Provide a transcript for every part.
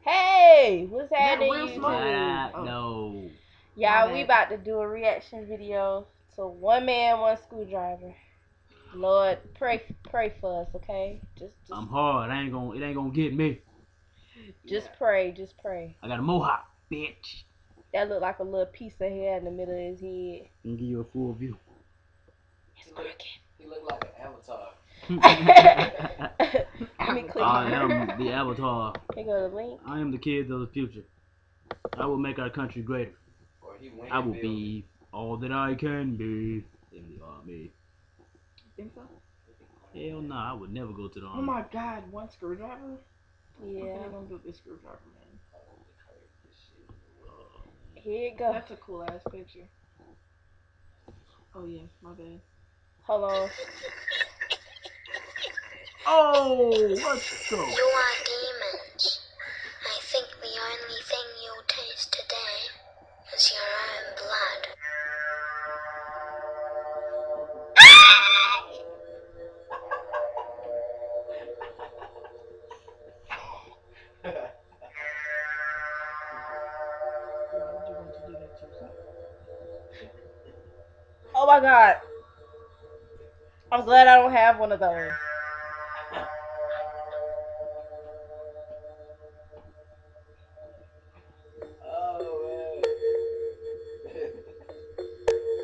Hey, what's That happening, real YouTube? smart. No. Y'all, we about to do a reaction video to One Man, One Screwdriver. Lord, pray for us, okay? Just I'm hard. It ain't gonna get me. pray, just pray. I got a mohawk, bitch. That look like a little piece of hair in the middle of his head. I can give you a full view. It's crooked. He look like an avatar. Let me click I on am the avatar. Here go the link. I am the kid of the future. I will make our country greater. I will be all that I can be in the army. Think so? Hell nah, I would never go to the Oh army. my God, one screwdriver? Yeah. What are they gonna do with this screwdriver, man? Here it go. That's a cool ass picture. Oh yeah, my bad. Hold on. Oh, let's go. You are demons. I think the only thing you'll taste today is your own blood. Why would you want to do that to yourself? Oh my God. I'm glad I don't have one of those.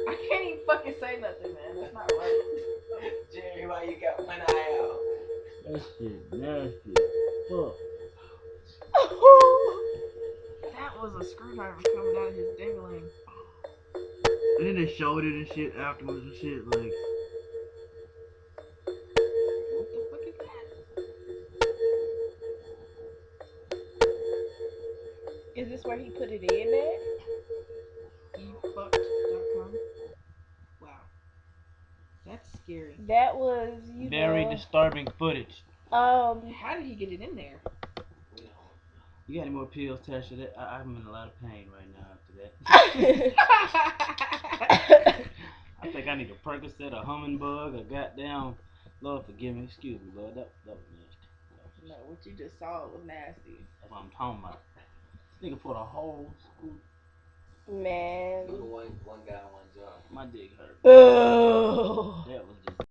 I can't even fucking say nothing, man. That's not right. Jerry, why you got one eye out? That shit nasty. Fuck. That was a screwdriver coming out of his dingling. And then they showed it and shit afterwards and shit like. What the fuck is that? Is this where he put it in at? efucked.com. Wow. That's scary. That was, Very disturbing footage. How did he get it in there? You got any more pills, Tasha? I'm in a lot of pain right now after that. I think I need a Percocet, a Hummingbug, a goddamn. Lord forgive me, excuse me, Lord. That was nasty. No, what you just saw was nasty. That's what I'm talking about. This nigga put a whole screw. Man. One guy, one job. My dick hurt. Oh. That was just.